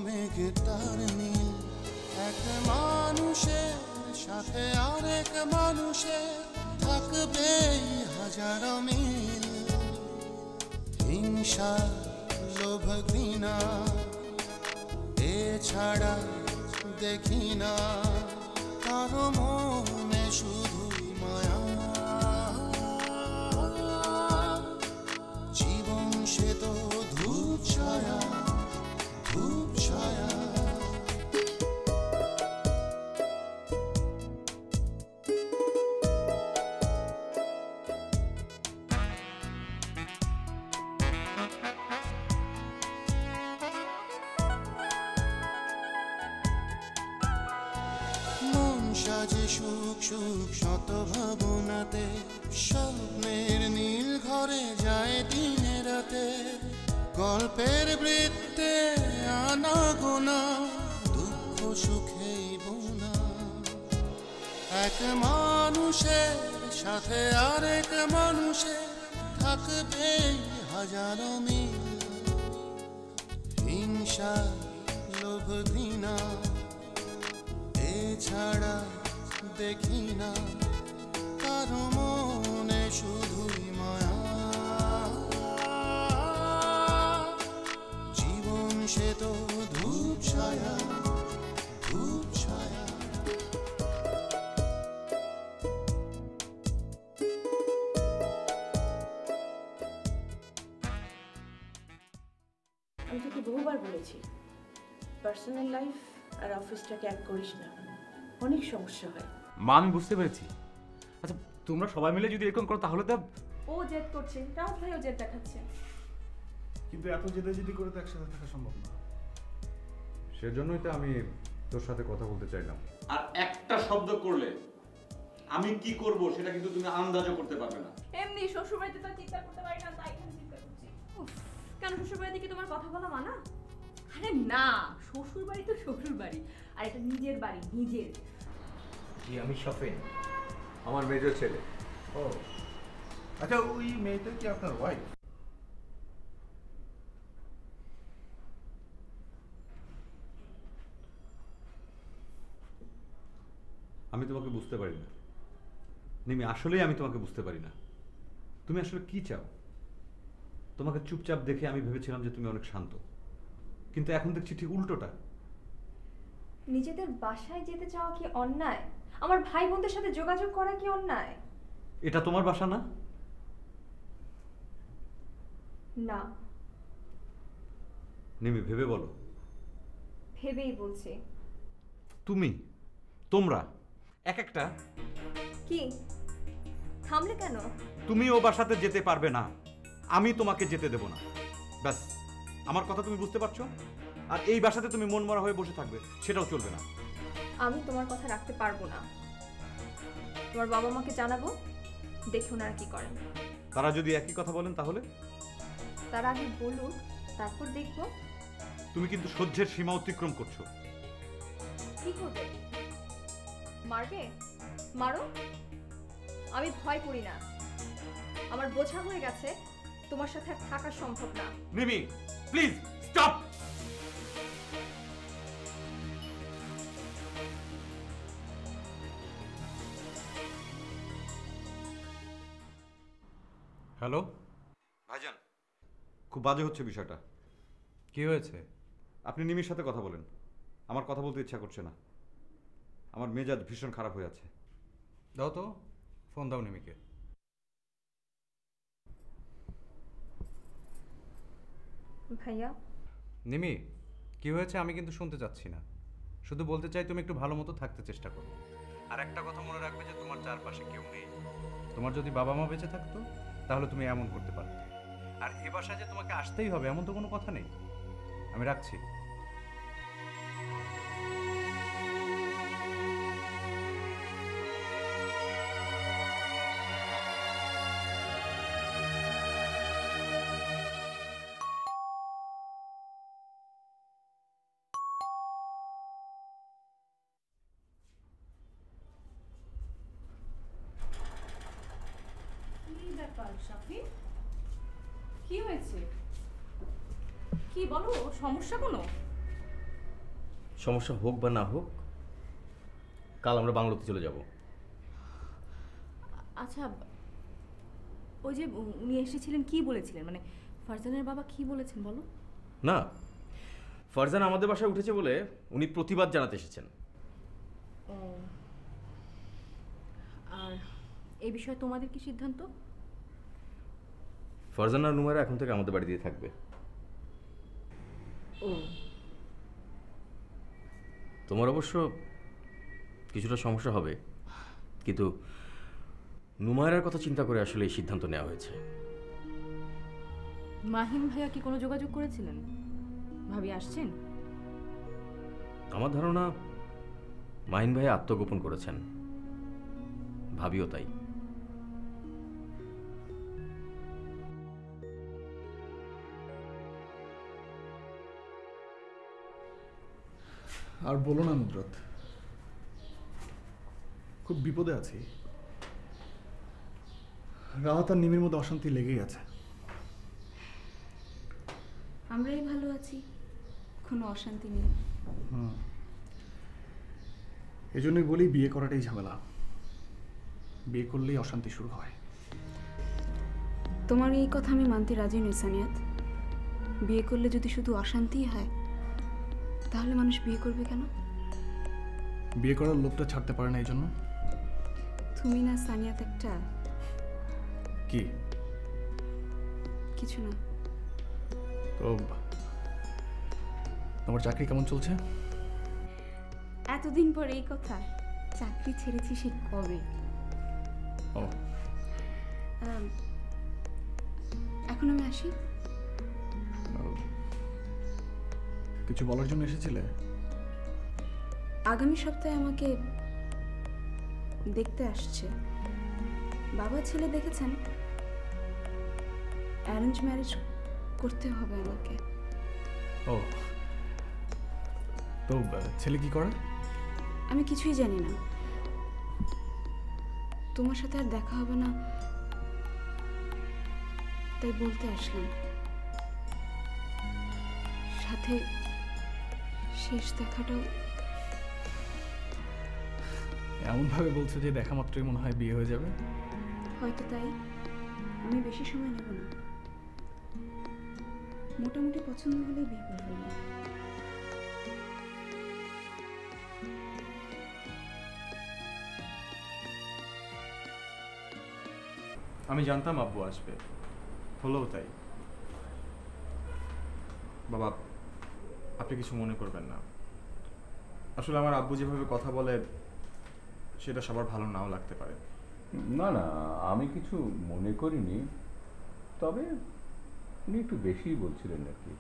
মেঘটার নীল, এক মানুষের সাথে আরেক মানুষের থাকবে হাজারো মিল। হিংসা, লোভ, ঘৃণা এছাড়া দেখি না কারো মনে, শুধুই মায়া। জীবন সে তো ধূপ ছায়া, ধূপ ছায়া। সাজে সুখ সুখ শত ভাবনাতে, স্বপ্নের নীল ঘরে যায় দিনে রাতে। গল্পের বৃত্তে আনা গোনা, দুঃখ সুখেই বোনা। এক মানুষের সাথে আরেক মানুষের থাকবে হাজারো মিল। হিংসা, লোভ, ঘৃণা এছাড়া দেখি না কারো মনে, শুধুই মায়া। জীবন সে তো ধূপ ছায়া, ধূপ ছায়া। আমি তোকে বহুবার বলেছি পার্সোনাল লাইফ আর অফিসটাকে এক করিস না, অনেক সমস্যা হয়। মা আমি বুঝতে পেরেছি। আচ্ছা তোমরা সবাই মিলে যদি এরকম করো তাহলে তো ও জেদ করছে, রাউত ভাইও জেদ দেখাচ্ছে। কিন্তু এত জেদাজেদি করে তো একসাথে থাকা সম্ভব না। সেজন্যই তো আমি তোর সাথে কথা বলতে চাইলাম। আর একটা শব্দ করলে আমি কি করব সেটা কিন্তু তুমি আন্দাজও করতে পারবে না। এমনি শ্বশুরবাড়িতে তো চিন্তা করতে পারি না, তাই এখানে চিন্তা করছি। কেন শ্বশুরবাড়িতে কি তোমার কথা বলা মানা? আরে না, শ্বশুরবাড়ি তো শ্বশুরবাড়ি, আর এটা নিজের বাড়ি, নিজের। জি আমি শফিন, আমার মেজর ছেলে। ও আচ্ছা, ওই মেয়েটা কি আপনার ওয়াইফ? আমি তোমাকে বুঝতে পারি না নিমি, আসলেই আমি তোমাকে বুঝতে পারি না। তুমি আসলে কি চাও? তোমাকে চুপচাপ দেখে আমি ভেবেছিলাম যে তুমি অনেক শান্ত, কিন্তু এখন দেখছি ঠিক উল্টোটা। নিজেদের বাসায় যেতে চাওয়া কি অন্যায়? আমার ভাই বোনদের সাথে যোগাযোগ করা কি অন্যায়? এটা তোমার বাসা না? না। নিমি ভেবে বলো। ভেবেই বলছি। তুমি, তোমরা এক একটা। কি থামলে কেন? তুমি ও বাসাতে যেতে পারবে না, আমি তোমাকে যেতে দেব না। ব্যাস, আমার কথা তুমি বুঝতে পারছো? আর এই বাসাতে তুমি মন মরা হয়ে বসে থাকবে, সেটাও চলবে না। আমি তোমার কথা রাখতে পারবো না। তোমার বাবা মাকে জানাবো, দেখি ওনারা কি করেন। তারা যদি একই কথা বলেন তাহলে? তারা আগে বলুক, তারপর দেখবো। তুমি কিন্তু সহ্যের সীমা অতিক্রম করছো। কি করবে? মারবে? মারো, আমি ভয় করি না। আমার বোঝা হয়ে গেছে তোমার সাথে আর থাকা সম্ভব না। Nimi please stop. হ্যালো ভাইজান, খুব বাজে হচ্ছে বিষয়টা। কি হয়েছে? আপনি নিমির সাথে কথা বলেন, আমার কথা বলতে ইচ্ছা করছে না। আমার মেজাজ ভীষণ খারাপ হয়ে আছে। দাও তো ফোন দাও নিমিকে। ভাইয়া। নিমি কি হয়েছে আমি কিন্তু শুনতে চাচ্ছি না, শুধু বলতে চাই তুমি একটু ভালো মতো থাকতে চেষ্টা করো। আর একটা কথা মনে রাখবে যে তোমার চারপাশে কেউ নেই। তোমার যদি বাবা মা বেঁচে থাকতো তাহলে তুমি এমন করতে পারতে। আর এ বাসায় যে তোমাকে আসতেই হবে এমন তো কোনো কথা নেই। আমি রাখছি। কি হয়েছে? কি বলো, সমস্যা কোনো? সমস্যা হোক বা না হোক, কাল আমরা বাংলোতে চলে যাব। আচ্ছা, ওই যে উনি এসেছিলেন, কি বলেছিলেন? মানে ফারজানের বাবা কি বলেছেন বলো। না, ফারজান আমাদের বাসায় উঠেছে বলে উনি প্রতিবাদ জানাতে এসেছেন। আর এই বিষয়ে তোমাদের কি সিদ্ধান্ত? ফারজান আর নুমাইরা এখন থেকে আমাদের বাড়িতেই থাকবে। ও, তোমার অবশ্য কিছুটা সমস্যা হবে, কিন্তু নুমাইরার কথা চিন্তা করে আসলে এই সিদ্ধান্ত নেওয়া হয়েছে। মাহিম ভাইয়া কি কোনো যোগাযোগ করেছিলেন? ভাবি আসছেন? আমার ধারণা মাহিন ভাই আত্মগোপন করেছেন, ভাবিও তাই। আর বলো না নুদরত, খুব বিপদে আছি। রাহাত আর নিমির মধ্যে অশান্তি লেগেই আছে। আমরাই ভালো আছি, কোনো অশান্তি নেই। এই জন্যই বলি বিয়ে করাটাই ঝামেলা, বিয়ে করলেই অশান্তি শুরু হয়। তোমার এই কথা আমি মানতে রাজি নই সানিয়াত। বিয়ে করলে যদি শুধু অশান্তিই হয়, তাহলে মানুষ বিয়ে করবে কেন? বিয়ে করার লোকটা ছাড়তে পারে না এই জন্য। তুমি না সানিয়াত একটা কি? কিছু না। তো তোমার চাকরি কেমন চলছে? এতদিন পর এই কথা, চাকরি ছেড়েছি সে কবে। ও, এখন আমি আসি। কিছু বলার জন্য এসেছিলে? আগামী সপ্তাহে আমাকে দেখতে আসছে বাবা। ছেলে দেখেছেন, অ্যারেঞ্জ ম্যারেজ করতে হবে আমাকে। ও, তো ছেলে কি করে? আমি কিছুই জানি না। তোমার সাথে আর দেখা হবে না তাই বলতে আসলাম। সাথে শেষ দেখাটাও। এমন ভাবে বলছে যে দেখা মাত্রই মনে হয় বিয়ে হয়ে যাবে। হয়তো তাই। আমি বেশি সময় নেব না, মোটামুটি পছন্দ হলেই বিয়ে করে ফেলবো। আমি জানতাম আব্বু আসবে, হলোও তাই। বাবা, আপনি কিছু মনে করবেন না। আসলে আমার আব্বু যেভাবে কথা বলে সেটা সবার ভালো নাও লাগতে পারে। না না, আমি কিছু মনে করিনি, তবে উনি একটু বেশিই বলছিলেন নাকি।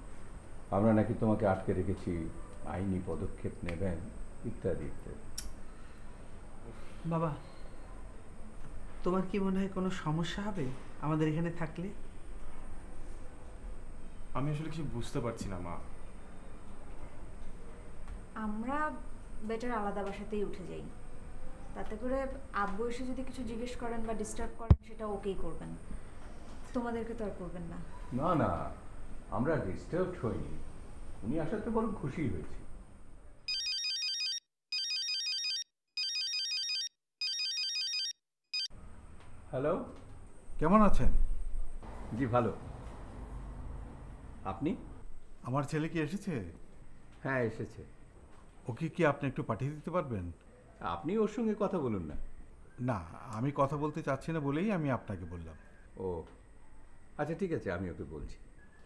আমরা নাকি তোমাকে আটকে রেখেছি, আইনি পদক্ষেপ নেবেন ইত্যাদি ইত্যাদি। বাবা, তোমার কি মনে হয় কোনো সমস্যা হবে আমাদের এখানে থাকলে? আমি আসলে কিছু বুঝতে পারছি না মা। আমরা বেটার আলাদা বাসাতেই উঠে যাই, তাতে করে আব্বু এসে যদি কিছু জিজ্ঞেস করেন বা ডিস্টার্ব করেন সেটা ওকেই করবেন, তোমাদেরকে তো আর করবেন না। না না, আমরা ডিস্টার্বড হইনি, উনি আসাতে বড় খুশি হয়েছি। হ্যালো, কেমন আছেন? জি ভালো। আপনি? আমার ছেলে কি এসেছে? হ্যাঁ এসেছে। ওকে কি আপনি একটু পাঠিয়ে দিতে পারবেন? আপনি ওর সঙ্গে কথা বলুন না। না, আমি কথা বলতে চাচ্ছি না বলেই আমি আপনাকে বললাম। ও আচ্ছা, ঠিক আছে, আমি ওকে বলছি।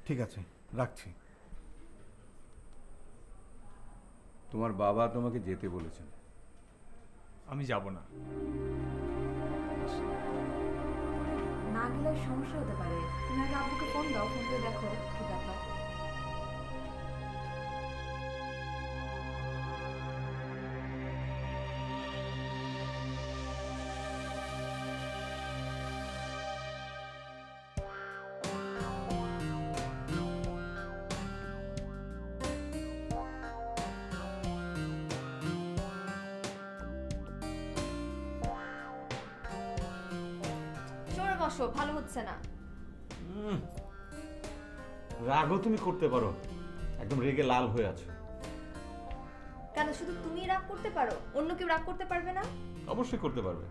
ঠিক আছে, রাখছি। তোমার বাবা তোমাকে যেতে বলেছেন। আমি যাব না। না গেলে সমস্যা হতে পারে। তুমি আগে আব্বুকে ফোন দাও, ফোন দিয়ে দেখো কি ব্যাপার। বসো, ভালো হচ্ছে না। রাগও তুমি করতে পারো, একদম রেগে লাল হয়ে আছো। শুধু তুমি রাগ করতে পারো, অন্য কেউ রাগ করতে পারবে না? অবশ্যই করতে পারবে।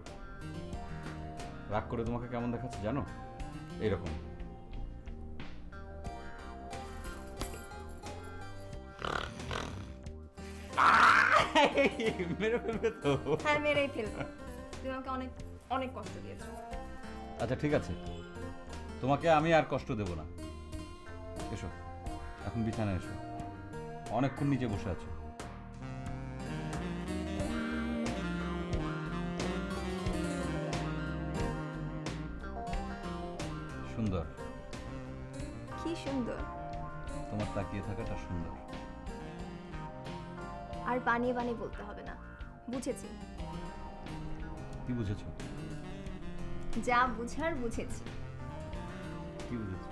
রাগ করে তোমাকে কেমন দেখাচ্ছে জানো? এইরকম। মেরে ফেলবে তো? হ্যাঁ, মেরেই ফেলবো। তুমি আমাকে অনেক অনেক কষ্ট দিয়েছো। আচ্ছা ঠিক আছে, তোমাকে আমি আর কষ্ট দেব না। এসো এখন বিছানায় এসো, অনেকক্ষণ নিচে বসে আছো। সুন্দর। কি সুন্দর? তোমার তাকিয়ে থাকাটা সুন্দর। আর বানিয়ে বানিয়ে বলতে হবে না, বুঝেছি। কি বুঝেছো? যা বুঝার বুঝেছি। কি বুঝেছো?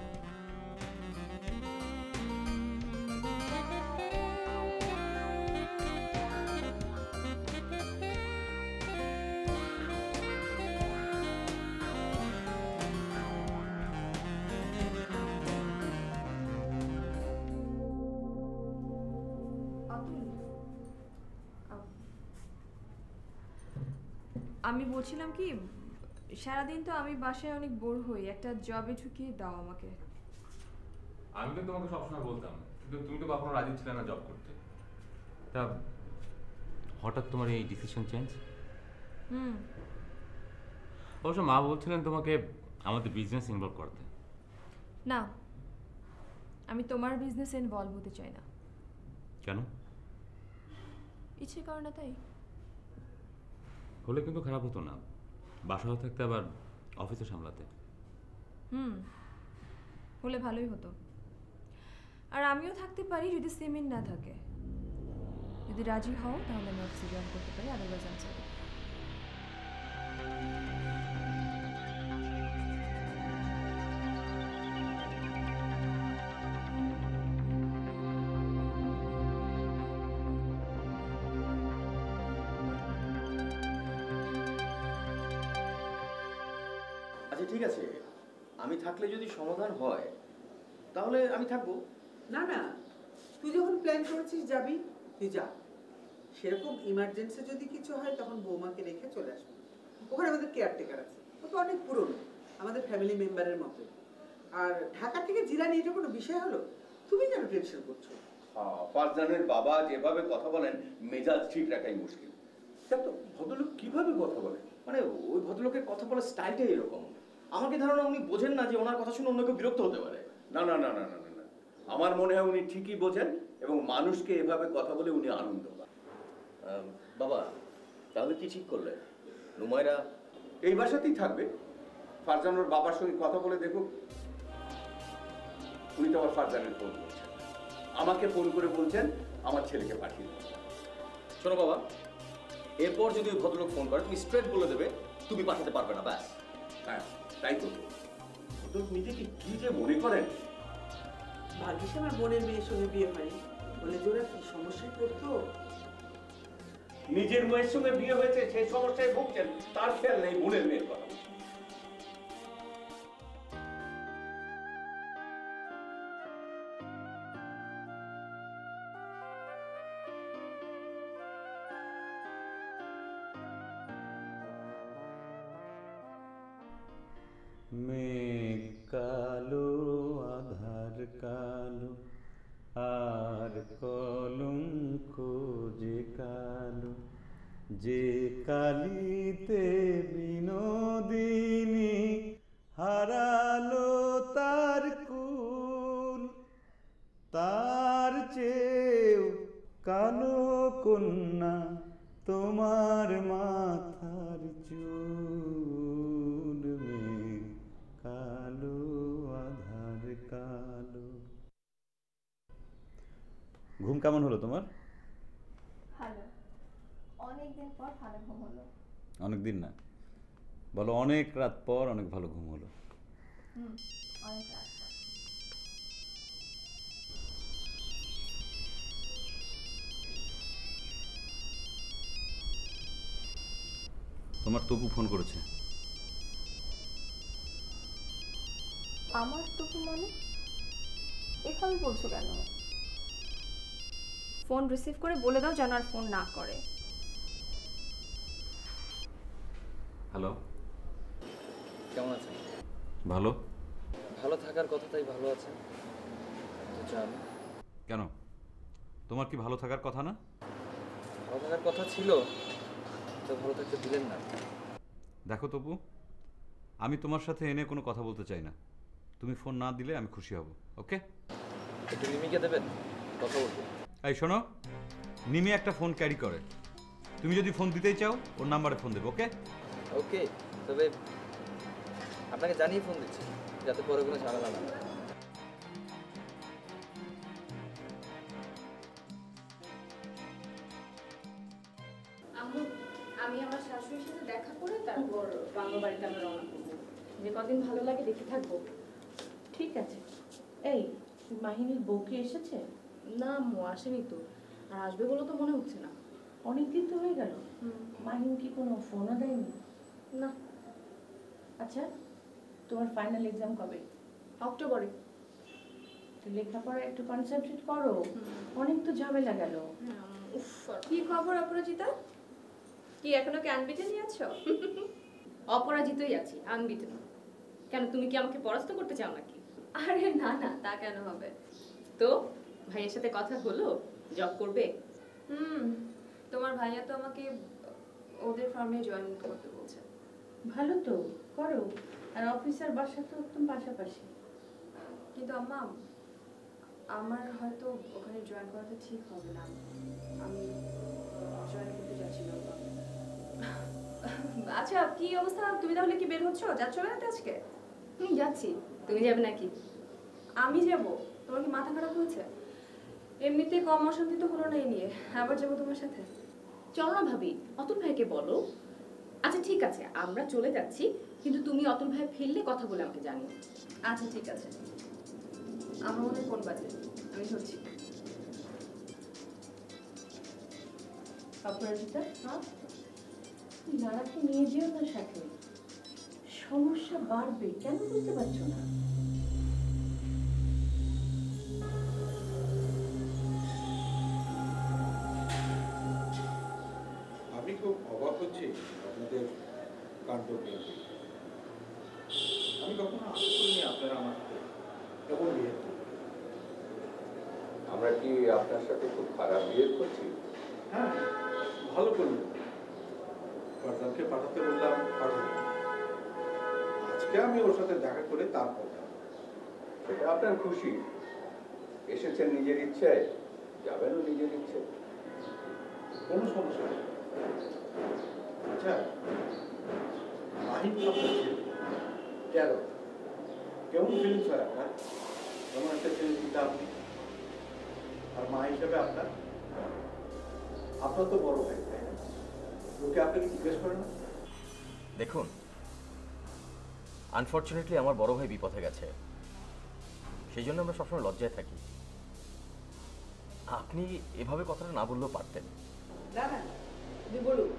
আমি বলছিলাম কি, সারাদিন তো আমি বাসায় অনেক বোর হই, একটা জবে ঢুকিয়ে দাও আমাকে। আমি তো তোমাকে সবসময় বলতাম, কিন্তু তুমি তো কখনো রাজি ছিলে না জব করতে। তা হঠাৎ তোমার এই ডিসিশন চেঞ্জ? অবশ্য মা বলছিলেন তোমাকে আমাদের বিজনেস ইনভলভ করতে। না, আমি তোমার বিজনেসে ইনভলভ হতে চাই না। কেন? ইচ্ছে করে না তাই। হলে কিন্তু খারাপ হতো না, বাসাও থাকতে আবার অফিসে সামলাতে। হলে ভালোই হতো। আর আমিও থাকতে পারি যদি সিমেন্ট না থাকে। যদি রাজি হও তাহলে আমি অফিসে জয়েন করতে পারি, আদারওয়াইজ আমি সরি। আচ্ছা ঠিক আছে, আমি থাকলে যদি সমাধান হয় তাহলে আমি থাকবো। না না, তুই যখন প্ল্যান করেছিস যাবি, তুই যা। সেরকম ইমার্জেন্সি যদি কিছু হয় তখন বৌমাকে রেখে চলে আসবো। ওখানে আমাদের কেয়ারটেকার আছে, ও তো অনেক পুরনো, আমাদের ফ্যামিলি মেম্বারের মতো। আর ঢাকা থেকে জিরানি এটা কোনো বিষয় হলো? তুমি কেন টেনশন করছো? ফারজানের বাবা যেভাবে কথা বলেন, মেজাজ ঠিক রাখাই মুশকিল। দেখ তো ভদ্রলোক কিভাবে কথা বলে, মানে ওই ভদ্রলোকের কথা বলার স্টাইলটাই এরকম। আমাকে ধারণা উনি বোঝেন না যে ওনার কথা শুনে অন্য কেউ বিরক্ত হতে পারে। না না না না না না, আমার মনে হয় উনি ঠিকই বোঝেন এবং মানুষকে এভাবে কথা বলে উনি আনন্দ পান। বাবা তাহলে কি ঠিক করলে? নুমাইরা এই বাসাতেই থাকবে, ফারজানোর বাবার সঙ্গে কথা বলে দেখুক। উনি তো আবার ফারজানের ফোন করছেন, আমাকে ফোন করে বলছেন আমার ছেলেকে পাঠিয়ে দেবেন। শোনো বাবা, এরপর যদি ওই ভদ্রলোক ফোন করে তুমি স্ট্রেট বলে দেবে তুমি পাঠাতে পারবে না, ব্যাস। হ্যাঁ তাই করবো। নিজেকে কি যে মনে করেন। ভাগ্যিস আমার বোনের মেয়ের সঙ্গে বিয়ে হয়নি, বলে জোরে কি সমস্যায় পড়তো। নিজের মেয়ের সঙ্গে বিয়ে হয়েছে, সেই সমস্যায় ভুগছেন, তার খেয়াল নেই বোনের মেয়ের কথা। মেঘ কালো আধার কালো আর কলঙ্ক যে কালো, যে কালিতে বিনোদিনী হারালো তার কুল, তার চেয়েও কালো কন্যা তোমার মাথার চুল। মেঘ কালো আধার কালো। ঘুম কেমন হলো তোমার? ভালো, অনেকদিন পর ভালো ঘুম হলো। অনেক দিন না, বলো অনেক রাত পর অনেক ভালো ঘুম হলো। অনেক রাত। তোমার তপু ফোন করেছে। আমার তপু মানে? এভাবে বলছো কেন? ফোন রিসিভ করে বলে দাও যেন আর ফোন না করে। হ্যালো, কেমন আছেন? ভালো। ভালো থাকার কথা, তাই ভালো আছেন তো জান। কেন, তোমার কি ভালো থাকার কথা না? ভালো থাকার কথা ছিল, তো ভালো থাকতে দিলেন না। দেখো তপু, আমি তোমার সাথে এনে কোনো কথা বলতে চাই না। তুমি ফোন না দিলে আমি খুশি হব। ওকে? একটু নিমিকে দেবেন, কথা বলবো। এই শোনো, নিমি একটা ফোন ক্যারি করে। তুমি যদি ফোন দিতেই চাও ওর নাম্বারে ফোন দেবে। ওকে? ওকে, তবে আপনাকে জানিয়ে ফোন দিচ্ছি যাতে পরে কোনো ঝামেলা না হয়। আমি আমার শাশুড়ির সাথে দেখা করে তারপর বাংলা বাড়িতে আমরা রওনা করবো। যে কদিন ভালো লাগে দেখে থাকবো। ঠিক আছে। এই মাহিনীর বউ কি এসেছে? না আম্মু, আসেনি তো। আর আসবে বলে তো মনে হচ্ছে না। অনেকদিন তো হয়ে গেল। মাহিনী কি কোনো ফোনও দেয়নি? না। আচ্ছা, তোমার ফাইনাল এক্সাম কবে? অক্টোবরে। লেখাপড়া একটু কনসেন্ট্রেট করো, অনেক তো ঝামেলা গেল। কি খবর অপরাজিতা? কি এখনো কি আনবিটেনই আছো? অপরাজিতই আছি, আনবিটেন। কেন, তুমি কি আমাকে পরাস্ত করতে চাও নাকি? আরে না না, তা কেন হবে? তো ভাইয়ের সাথে কথা হলো, জব করবে? তোমার ভাইয়া তো আমাকে ওদের ফার্মে জয়েন করতে বলছে। ভালো তো, করো। আর অফিসার বাসা তো একদম পাশাপাশি। কিন্তু আম্মা, আমার হয়তো ওখানে জয়েন করাটা ঠিক হবে না। আমি জয়েন করতে যাচ্ছি না। আচ্ছা, কি অবস্থা? তুমি তাহলে কি বের হচ্ছ? যাচ্ছ বেড়াতে আজকে? যাচ্ছি। তুমি যাবে নাকি? আমি যাব? তোমার কি মাথা খারাপ হয়েছে? এমনিতে কম অশান্তি তো হলো না এই নিয়ে, আবার যাবো তোমার সাথে। চলো না ভাবি, অতুল ভাইকে বলো। আচ্ছা ঠিক আছে, আমরা চলে যাচ্ছি, কিন্তু তুমি অতুল ভাই ফিরলে কথা বলে আমাকে জানিও। আচ্ছা ঠিক আছে। আমার মনে ফোন বাজে, আমি ধরছি। অপরাজিতা, নারাকে নিয়ে যেও না সাথে, সমস্যা বাড়বে। কেন বুঝতে পারছো না? আমি খুব অবাক হচ্ছি আপনাদের কাণ্ড নিয়ে। আমি কখনো আশা করিনি আপনারা আমার কেমন বিহেভ করবেন। আমরা কি আপনার সাথে খুব খারাপ বিহেভ করছি? হ্যাঁ, ভালো করলেন। ফারজানকে পাঠাতে বললাম, পাঠাবো। আজকে আমি ওর সাথে দেখা করে তারপর সেটা আপনার খুশি। এসেছেন নিজের ইচ্ছায়, যাবেনও নিজের ইচ্ছে। কোনো সমস্যা নেই। আচ্ছা, মাহিন আপনার ছেলে কেন, কেমন ফিলিংস হয় আপনার? যেমন একটা ছেলে পিতা আপনি, আর মা হিসেবে আপনার তো বড় ভাই, তাই না? লোকে আপনাকে জিজ্ঞেস করে না? দেখুন, আনফর্চুনেটলি আমার বড় ভাই বিপথে গেছে, সেই জন্য আমরা সবসময় লজ্জায় থাকি। আপনি এভাবে কথাটা না বললেও পারতেন। না না, তুমি বলুন,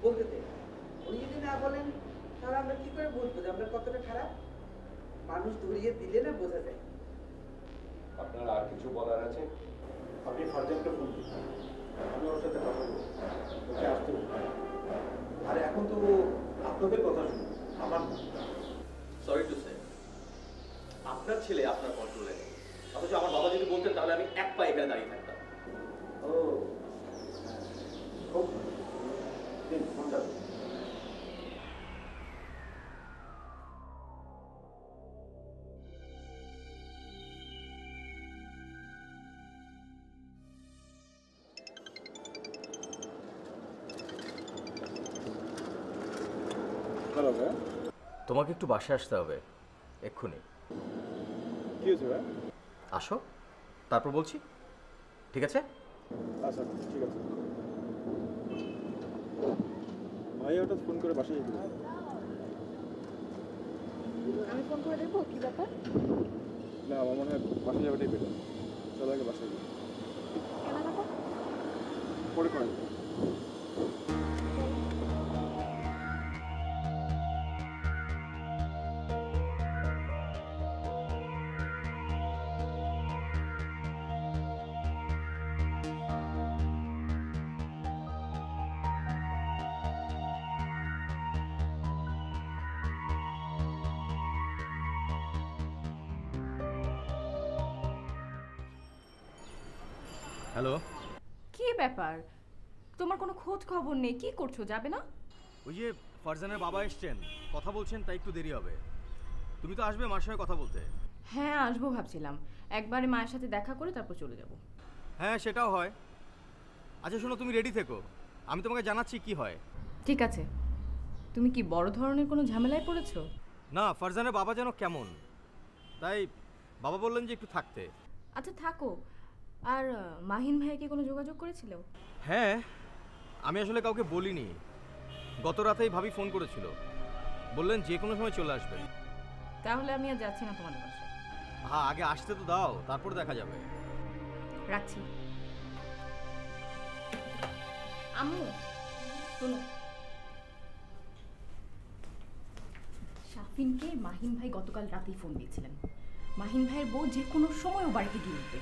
বলতে দে। উনি যদি না বলেন তাহলে আমরা কি করে বুঝবো যে আপনার কতটা খারাপ? মানুষ ধরিয়ে দিলে না বোঝা যায়। আপনার আর কিছু বলার আছে? আপনি ফারজানকে ফোন দিন, আমি ওর সাথে কথা বলবো, ওকে আসতে বলবো। আর এখন তো আপনাদের কথা শুনুন, আমার না। সরি টু সে, আপনার ছেলে আপনার কন্ট্রোলে নেই। অথচ আমার বাবা যদি বলতেন তাহলে আমি এক পা এখানে দাঁড়িয়ে থাকতাম। ও খুব দিন ফোনটা দিন। তোমাকে একটু বাসায় আসতে হবে এক্ষুনি। কি হয়েছে ভাই? আসো, তারপর বলছি। ঠিক আছে? আচ্ছা ঠিক আছে। ভাই হঠাৎ ফোন করে বাসায় যেতে বলল। আমি ফোন করে দেখবো কি ব্যাপার? না, আমার মনে হয় বাসায় যাওয়াটাই বেটার। চলো আগে বাসায় যাই। কেনাকাটা পরে করেন। হ্যালো, কি ব্যাপার? তোমার কোনো খোঁজ খবর নেই, কি করছো? যাবে না? ওই যে ফারজানের বাবা এসছেন, কথা বলছেন, তাই একটু দেরি হবে। তুমি তো আসবে মার সঙ্গে কথা বলতে? হ্যাঁ, আসবো ভাবছিলাম, একবারে মায়ের সাথে দেখা করে তারপর চলে যাব। হ্যাঁ, সেটাও হয়। আচ্ছা শোনো, তুমি রেডি থেকো, আমি তোমাকে জানাচ্ছি কি হয়। ঠিক আছে। তুমি কি বড় ধরনের কোনো ঝামেলায় পড়েছো? না, ফারজানের বাবা যেন কেমন, তাই বাবা বললেন যে একটু থাকতে। আচ্ছা থাকো। আর মাহিন ভাইকে কোনো যোগাযোগ করেছিল? হ্যাঁ, আমি আসলে কাউকে বলিনি। গত রাতেই ভাবি ফোন করেছিল, বললেন যে কোনো সময় চলে আসবেন। তাহলে আমি আর যাচ্ছি না তোমাদের বাসায়। হ্যাঁ, আগে আসতে তো দাও, তারপর দেখা যাবে। রাখছি। আম্মু শোনো, শাফিনকে মাহিন ভাই গতকাল রাতেই ফোন দিয়েছিলেন। মাহিন ভাইয়ের বউ যে কোনো সময় ও বাড়িতে গিয়ে উঠবে।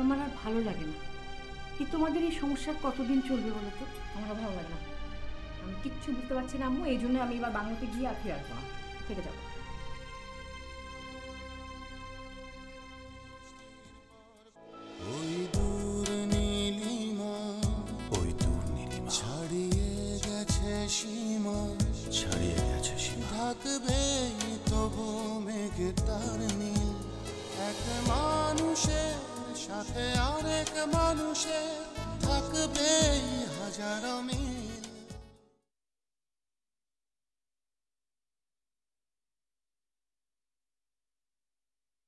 আমার আর ভালো লাগে না। কি তোমাদের এই সমস্যা কতদিন চলবে বলো তো? আমারও ভালো লাগে না। আমি কিচ্ছু বুঝতে পারছি না আম্মু, এই জন্য আমি এবার বাংলাতে গিয়ে আর ফিরে আসবো না, থেকে যাবো। ওই দূর নীলিমা, ওই দূর নীলিমা ছাড়িয়ে গেছে সীমা, ছাড়িয়ে গেছে সীমা। থাকবে তবু মেঘে তার নীল, এক মানুষের সাথে আরেক মানুষের থাকবে হাজারো মিল।